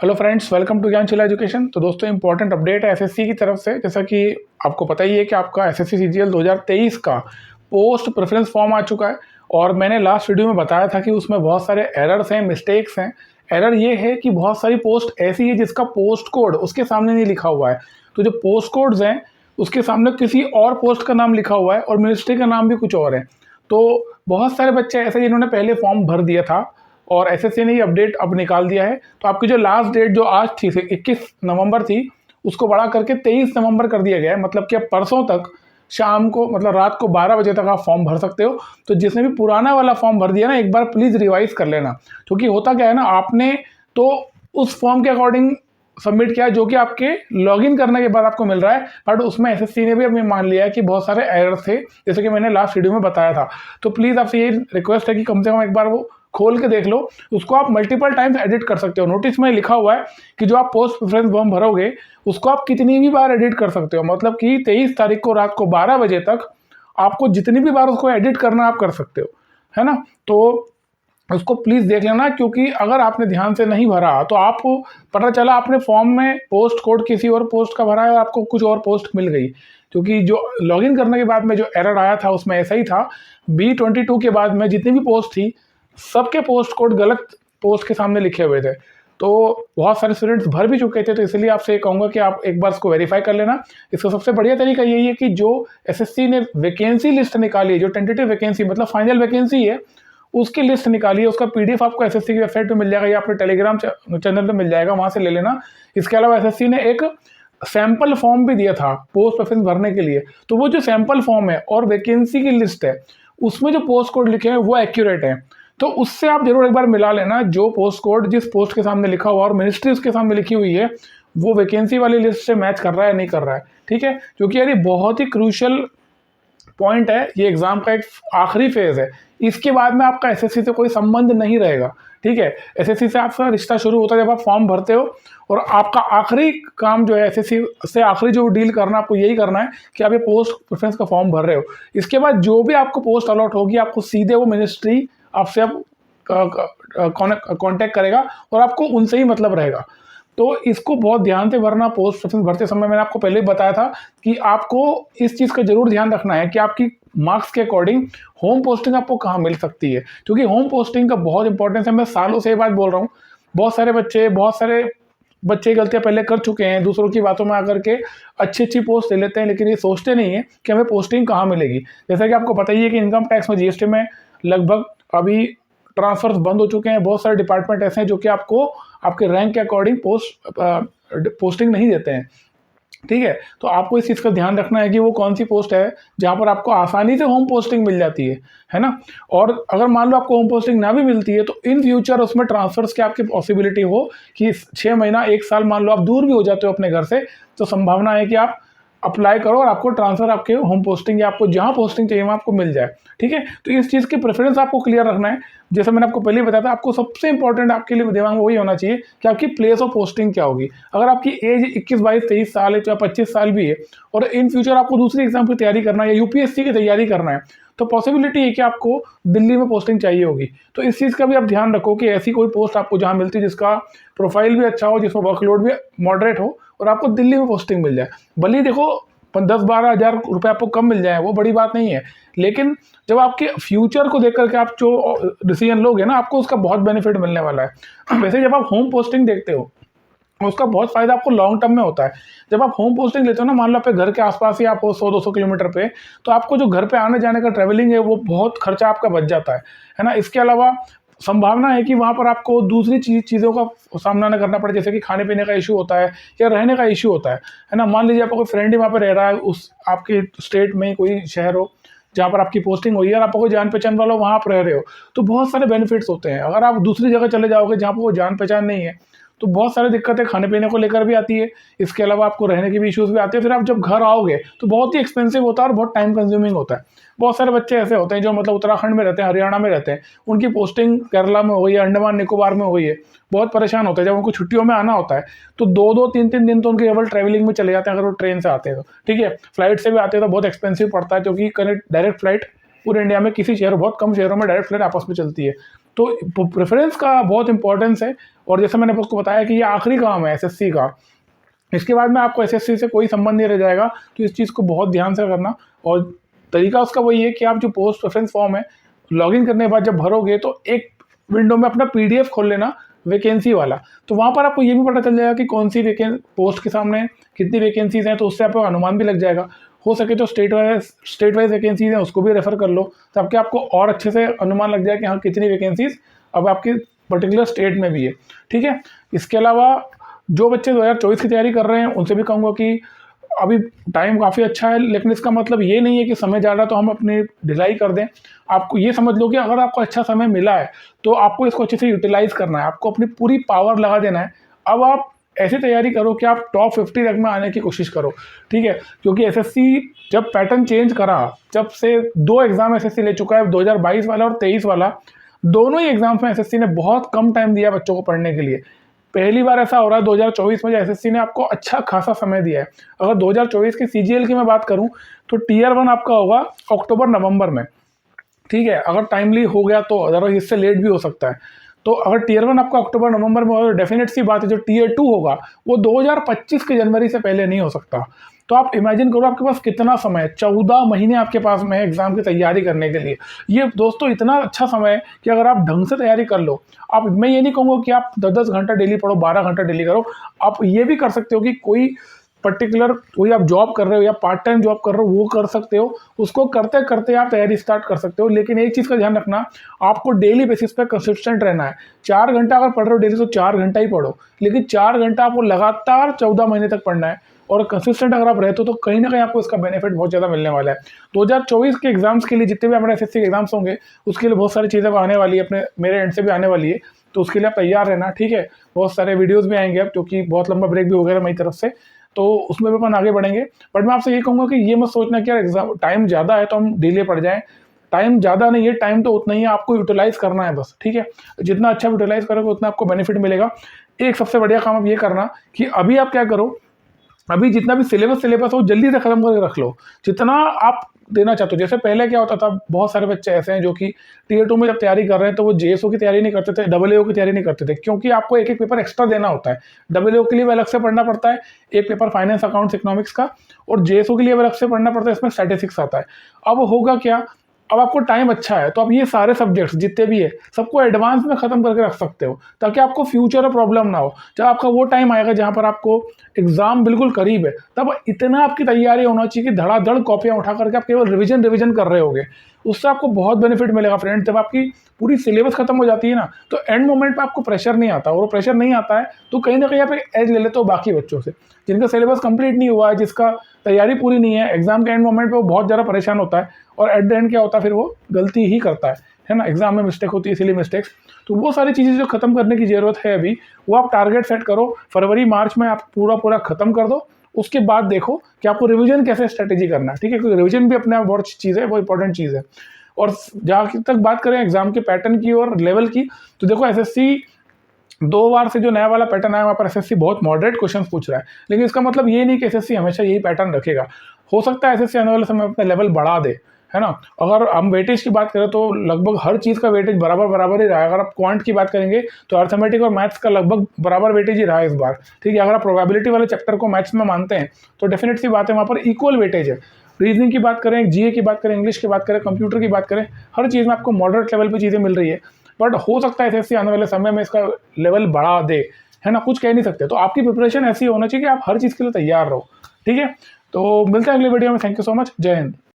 Hello friends, welcome to Gyanshila education. तो दोस्तों, important update है एसएससी की तरफ से। जैसा कि आपको पता ही है कि आपका एसएससी सीजीएल 2023 का पोस्ट प्रेफरेंस फॉर्म आ चुका है और मैंने लास्ट वीडियो में बताया था कि उसमें बहुत सारे एरर्स हैं, मिस्टेक्स हैं। एरर ये है कि बहुत सारी पोस्ट ऐसी है जिसका पोस्ट कोड उसके सामने नहीं लिखा हुआ है। तो जो पोस्ट कोड्स हैं उसके सामने किसी और पोस्ट का नाम लिखा हुआ है और मिनिस्ट्री का नाम भी कुछ और है। तो बहुत सारे बच्चे ऐसे जिन्होंने पहले फॉर्म भर दिया था और एसएससी ने ये अपडेट अब निकाल दिया है। तो आपकी जो लास्ट डेट जो आज थी 21 नवंबर थी, उसको बढ़ा करके 23 नवंबर कर दिया गया है। मतलब कि अब परसों तक शाम को, मतलब रात को 12 बजे तक आप फॉर्म भर सकते हो। तो जिसने भी पुराना वाला फॉर्म भर दिया ना, एक बार प्लीज़ रिवाइज कर लेना। क्योंकि होता क्या है ना, आपने तो उस फॉर्म के अकॉर्डिंग सबमिट किया जो कि आपके लॉगिन करने के बाद आपको मिल रहा है, बट उसमें एसएससी ने भी अभी मान लिया है कि बहुत सारे एरर थे, जैसे कि मैंने लास्ट वीडियो में बताया था। तो प्लीज़ आपसे ये रिक्वेस्ट है कि कम से कम एक बार वो खोल के देख लो। उसको आप मल्टीपल टाइम्स एडिट कर सकते हो। नोटिस में लिखा हुआ है कि जो आप पोस्ट प्रेफरेंस फॉर्म भरोगे उसको आप कितनी भी बार एडिट कर सकते हो। मतलब कि 23 तारीख को रात को 12 बजे तक आपको जितनी भी बार उसको एडिट करना आप कर सकते हो, है ना। तो उसको प्लीज़ देख लेना, क्योंकि अगर आपने ध्यान से नहीं भरा तो आप पता चला आपने फॉर्म में पोस्ट कोड किसी और पोस्ट का भरा है और आपको कुछ और पोस्ट मिल गई। क्योंकि जो लॉगिन करने के बाद में जो एरर आया था उसमें ऐसा ही था। B22 के बाद में जितनी भी पोस्ट थी सबके पोस्ट कोड गलत पोस्ट के सामने लिखे हुए थे। तो बहुत सारे स्टूडेंट्स भर भी चुके थे। तो इसलिए आपसे कहूँगा कि आप एक बार इसको वेरीफाई कर लेना। इसका सबसे बढ़िया तरीका यही है कि जो एसएससी ने वैकेंसी लिस्ट निकाली है, जो टेंटेटिव वैकेंसी मतलब फाइनल वैकेंसी है, उसकी लिस्ट निकाली है। उसका पीडीएफ आपको एसएससी की वेबसाइट पे मिल जाएगा या अपने टेलीग्राम चैनल पे मिल जाएगा, वहाँ से ले लेना। इसके अलावा एसएससी ने एक सैंपल फॉर्म भी दिया था पोस्ट प्रेफरेंस भरने के लिए। तो वो जो सैंपल फॉर्म है और वैकेंसी की लिस्ट है, उसमें जो पोस्ट कोड लिखे हैं वो एक्यूरेट है। तो उससे आप जरूर एक बार मिला लेना जो पोस्ट कोड जिस पोस्ट के सामने लिखा हुआ और मिनिस्ट्री उसके सामने लिखी हुई है वो वैकेंसी वाली लिस्ट से मैच कर रहा है नहीं कर रहा है। ठीक है, क्योंकि यार ये बहुत ही क्रूशियल पॉइंट है। ये एग्जाम का एक आखिरी फेज है। इसके बाद में आपका एसएससी से कोई संबंध नहीं रहेगा। ठीक है, एसएससी से आपका रिश्ता शुरू होता है जब आप फॉर्म भरते हो और आपका आखिरी काम जो है एसएससी से आखिरी जो डील करना आपको यही करना है कि आप ये पोस्ट प्रेफरेंस का फॉर्म भर रहे हो। इसके बाद जो भी आपको पोस्ट अलॉट होगी आपको सीधे वो मिनिस्ट्री आपसे अब कांटेक्ट करेगा और आपको उनसे ही मतलब रहेगा। तो इसको बहुत ध्यान से भरना। पोस्ट प्रेफरेंस भरते समय मैंने आपको पहले ही बताया था कि आपको इस चीज़ का जरूर ध्यान रखना है कि आपकी मार्क्स के अकॉर्डिंग होम पोस्टिंग आपको कहाँ मिल सकती है, क्योंकि होम पोस्टिंग का बहुत इंपॉर्टेंस है। मैं सालों से ये बात बोल रहा हूँ। बहुत सारे बच्चे गलतियां पहले कर चुके हैं, दूसरों की बातों में आकर के अच्छी पोस्ट ले लेते हैं, लेकिन ये सोचते नहीं है कि हमें पोस्टिंग कहाँ मिलेगी। जैसा कि आपको पता ही है कि इनकम टैक्स में जीएसटी में लगभग अभी ट्रांसफर्स बंद हो चुके हैं। बहुत सारे डिपार्टमेंट ऐसे हैं जो कि आपको आपके रैंक के अकॉर्डिंग पोस्टिंग नहीं देते हैं। ठीक है, तो आपको इस चीज़ का ध्यान रखना है कि वो कौन सी पोस्ट है जहाँ पर आपको आसानी से होम पोस्टिंग मिल जाती है ना। और अगर मान लो आपको होम पोस्टिंग ना भी मिलती है तो इन फ्यूचर उसमें ट्रांसफर्स की आपकी पॉसिबिलिटी हो कि 6 महीना 1 साल मान लो आप दूर भी हो जाते हो अपने घर से, तो संभावना है कि आप अप्लाई करो और आपको ट्रांसफर आपके होम पोस्टिंग या आपको जहाँ पोस्टिंग चाहिए वहाँ आपको मिल जाए। ठीक है, तो इस चीज़ की प्रेफरेंस आपको क्लियर रखना है। जैसे मैंने आपको पहले ही बताया था, आपको सबसे इंपॉर्टेंट आपके लिए दिमाग में वही होना चाहिए कि आपकी प्लेस ऑफ पोस्टिंग क्या होगी। अगर आपकी एज 21, 22, 23 साल है या 25 साल भी है और इन फ्यूचर आपको दूसरी एग्जाम की तैयारी करना है या यूपीएससी की तैयारी करना है, तो पॉसिबिलिटी है कि आपको दिल्ली में पोस्टिंग चाहिए होगी। तो इस चीज़ का भी आप ध्यान रखो कि ऐसी कोई पोस्ट आपको जहाँ मिलती है जिसका प्रोफाइल भी अच्छा हो, जिसमें वर्कलोड भी मॉडरेट हो और आपको दिल्ली में पोस्टिंग मिल जाए। भले ही देखो 10-12 हज़ार रुपये आपको कम मिल जाए, वो बड़ी बात नहीं है, लेकिन जब आपके फ्यूचर को देख करके आप जो डिसीजन लोगे ना, आपको उसका बहुत बेनिफिट मिलने वाला है। वैसे जब आप होम पोस्टिंग देखते हो उसका बहुत फायदा आपको लॉन्ग टर्म में होता है। जब आप होम पोस्टिंग लेते हो ना, मान लो आपके घर के आसपास ही आप हो 100-200 किलोमीटर पे, तो आपको जो घर पे आने जाने का ट्रेवलिंग है वो बहुत खर्चा आपका बच जाता है ना। इसके अलावा संभावना है कि वहाँ पर आपको दूसरी चीज़ों का सामना न करना पड़े, जैसे कि खाने पीने का इशू होता है या रहने का इशू होता है ना। मान लीजिए आपका कोई फ्रेंड ही वहाँ पर रह रहा है, उस आपके स्टेट में कोई शहर हो जहाँ पर आपकी पोस्टिंग हुई है और आपको कोई जान पहचान वाला वहाँ आप रह रहे हो, तो बहुत सारे बेनिफिट्स होते हैं। अगर आप दूसरी जगह चले जाओगे जहाँ पर वो जान पहचान नहीं है, तो बहुत सारी दिक्कतें खाने पीने को लेकर भी आती है। इसके अलावा आपको रहने के भी इश्यूज भी आते हैं। फिर आप जब घर आओगे तो बहुत ही एक्सपेंसिव होता है और बहुत टाइम कंज्यूमिंग होता है। बहुत सारे बच्चे ऐसे होते हैं जो मतलब उत्तराखंड में रहते हैं, हरियाणा में रहते हैं, उनकी पोस्टिंग केरला में हो गई है, अंडमान निकोबार में हो गई है, बहुत परेशान होते हैं जब उनको छुट्टियों में आना होता है। तो 2-2, 3-3 दिन तो उनके केवल ट्रैवलिंग में चले जाते हैं अगर वो ट्रेन से आते हैं तो। ठीक है, फ्लाइट से भी आते हैं तो बहुत एक्सपेंसिव पड़ता है, क्योंकि कनेक्ट डायरेक्ट फ्लाइट पूरे इंडिया में किसी शहर, बहुत कम शहरों में डायरेक्ट फ्लाइट आपस में चलती है। तो प्रेफरेंस का बहुत इंपॉर्टेंस है। और जैसे मैंने आपको बताया कि ये आखिरी काम है एसएससी का, इसके बाद में आपको एसएससी से कोई संबंध नहीं रह जाएगा। तो इस चीज़ को बहुत ध्यान से करना। और तरीका उसका वही है कि आप जो पोस्ट प्रेफरेंस फॉर्म है, लॉगिन करने के बाद जब भरोगे तो एक विंडो में अपना पीडीएफ खोल लेना वैकेंसी वाला। तो वहाँ पर आपको ये भी पता चल जाएगा कि कौन सी पोस्ट के सामने कितनी वैकेंसीज हैं, तो उससे आपको अनुमान भी लग जाएगा। हो सके तो स्टेट वाइज वैकेंसीज हैं उसको भी रेफर कर लो, ताकि आपको और अच्छे से अनुमान लग जाए कि हाँ कितनी वैकेंसीज अब आपके पर्टिकुलर स्टेट में भी है। ठीक है। इसके अलावा जो बच्चे 2024 की तैयारी कर रहे हैं उनसे भी कहूँगा कि अभी टाइम काफ़ी अच्छा है, लेकिन इसका मतलब ये नहीं है कि समय ज़्यादा तो हम अपनी ढिलाई कर दें। आपको ये समझ लो कि अगर आपको अच्छा समय मिला है तो आपको इसको अच्छे से यूटिलाइज करना है, आपको अपनी पूरी पावर लगा देना है। अब आप ऐसी तैयारी करो कि आप टॉप 50 रैंक में आने की कोशिश करो। ठीक है। क्योंकि एसएससी जब पैटर्न चेंज करा, जब से 2 एग्ज़ाम एसएससी ले चुका है, 2022 वाला और 23 वाला, दोनों ही एग्जाम्स में एसएससी ने बहुत कम टाइम दिया बच्चों को पढ़ने के लिए। पहली बार ऐसा हो रहा है 2024 में एसएससी ने आपको अच्छा खासा समय दिया है। अगर 2024 की सीजीएल की मैं बात करूं तो टियर 1 आपका होगा अक्टूबर नवंबर में। ठीक है। अगर टाइमली हो गया तो, अदरवाइज इससे लेट भी हो सकता है। तो अगर टियर 1 आपका अक्टूबर नवंबर में होगा तो डेफिनेट सी बात है जो टियर 2 होगा वो 2025 के जनवरी से पहले नहीं हो सकता। तो आप इमेजिन करो आपके पास कितना समय है, 14 महीने आपके पास में है एग्जाम की तैयारी करने के लिए। ये दोस्तों इतना अच्छा समय है कि अगर आप ढंग से तैयारी कर लो, आप, मैं ये नहीं कहूँगा कि आप 10-10 घंटा डेली पढ़ो, 12 घंटा डेली करो। आप ये भी कर सकते हो कि कोई पर्टिकुलर कोई आप जॉब कर रहे हो या पार्ट टाइम जॉब कर रहे हो वो कर सकते हो, उसको करते करते आप तैयारी स्टार्ट कर सकते हो। लेकिन एक चीज़ का ध्यान रखना, आपको डेली बेसिस पे कंसिस्टेंट रहना है। 4 घंटा अगर पढ़ रहे हो डेली तो 4 घंटा ही पढ़ो, लेकिन 4 घंटा आपको लगातार 14 महीने तक पढ़ना है। और कंसिस्टेंट अगर आप रहते हो तो कहीं ना कहीं आपको इसका बेनिफिट बहुत ज़्यादा मिलने वाला है। 2024 के एग्जाम्स के लिए जितने भी हमारे एसएससी के एग्जाम्स होंगे उसके लिए बहुत सारी चीज़ें आने वाली है, अपने मेरे एंड से भी आने वाली है। तो उसके लिए आप तैयार रहना। ठीक है। बहुत सारे वीडियोज़ भी आएंगे अब, क्योंकि बहुत लंबा ब्रेक भी हो गया मेरी तरफ से, तो उसमें भी अपन आगे बढ़ेंगे। बट मैं आपसे ये कहूँगा कि ये मत सोचना कि यार एग्जाम टाइम ज़्यादा है तो हम डिले पड़ जाएँ। टाइम ज़्यादा नहीं है, टाइम तो उतना ही है, आपको यूटिलाइज करना है बस। ठीक है। जितना अच्छा यूटिलाइज करोगे उतना आपको बेनिफिट मिलेगा। एक सबसे बढ़िया काम आप ये करना कि अभी आप क्या करो, अभी जितना भी सिलेबस हो जल्दी से खत्म करके रख लो, जितना आप देना चाहते हो। जैसे पहले क्या होता था, बहुत सारे बच्चे ऐसे हैं जो कि टियर 2 में जब तैयारी कर रहे हैं तो वो जेएसओ की तैयारी नहीं करते थे, AAO की तैयारी नहीं करते थे, क्योंकि आपको एक एक पेपर एक्स्ट्रा देना होता है। AAO के लिए भी अलग से पढ़ना पड़ता है, एक पेपर फाइनेंस अकाउंट्स इकोनॉमिक्स का, और जेएसओ के लिए भी अलग से पढ़ना पड़ता है, इसमें स्टैटिस्टिक्स आता है। अब होगा क्या, अब आपको टाइम अच्छा है तो आप ये सारे सब्जेक्ट्स जितने भी है सबको एडवांस में खत्म करके रख सकते हो, ताकि आपको फ्यूचर में प्रॉब्लम ना हो। जब आपका वो टाइम आएगा जहाँ पर आपको एग्जाम बिल्कुल करीब है, तब इतना आपकी तैयारी होना चाहिए कि धड़ाधड़ कॉपियां उठा करके आप केवल रिवीजन कर रहे होगे। उससे आपको बहुत बेनिफिट मिलेगा फ्रेंड। जब आपकी पूरी सिलेबस खत्म हो जाती है ना, तो एंड मोमेंट पे आपको प्रेशर नहीं आता, और वो प्रेशर नहीं आता है तो कहीं ना कहीं आप एज ले लेते हो बाकी बच्चों से, जिनका सिलेबस कंप्लीट नहीं हुआ है, जिसका तैयारी पूरी नहीं है। एग्जाम के एंड मोमेंट पे वो बहुत ज़्यादा परेशान होता है, और एट द एंड क्या होता है, फिर वो गलती ही करता है ना। एग्जाम में मिस्टेक होती है, इसीलिए मिस्टेक्स। तो वो सारी चीज़ें जो खत्म करने की ज़रूरत है अभी, वो आप टारगेट सेट करो, फरवरी मार्च में आप पूरा खत्म कर दो। उसके बाद देखो कि आपको रिवीजन कैसे स्ट्रेटेजी करना है। ठीक है। क्योंकि रिवीजन भी अपने आप बहुत अच्छी चीज़ है, बहुत इंपॉर्टेंट चीज़ है। और जहाँ तक बात करें एग्जाम के पैटर्न की और लेवल की, तो देखो एसएससी 2 बार से जो नया वाला पैटर्न आया वहाँ पर एसएससी बहुत मॉडरेट क्वेश्चन पूछ रहा है, लेकिन इसका मतलब ये नहीं कि एसएससी हमेशा यही पैटर्न रखेगा। हो सकता है एसएससी आने वाले समय अपना लेवल बढ़ा दे, है ना। अगर हम वेटेज की बात करें तो लगभग हर चीज़ का वेटेज बराबर ही रहा है। अगर आप क्वांट की बात करेंगे तो अर्थमेटिक और मैथ्स का लगभग बराबर वेटेज ही रहा है इस बार। ठीक है। अगर आप प्रोबेबिलिटी वाले चैप्टर को मैथ्स में मानते हैं तो डेफिनेट सी बात है वहाँ पर इक्वल वेटेज है। रीजनिंग की बात करें, जीए की बात करें, इंग्लिश की बात करें, कंप्यूटर की बात करें, हर चीज़ में आपको मॉडरेट लेवल पे चीज़ें मिल रही है। बट हो सकता है एसएससी आने वाले समय में इसका लेवल बढ़ा दे, है ना। कुछ कह नहीं सकते। तो आपकी प्रिपरेशन ऐसी होना चाहिए कि आप हर चीज़ के लिए तैयार रहो। ठीक है। तो मिलते हैं अगले वीडियो में। Thank you so much. जय हिंद।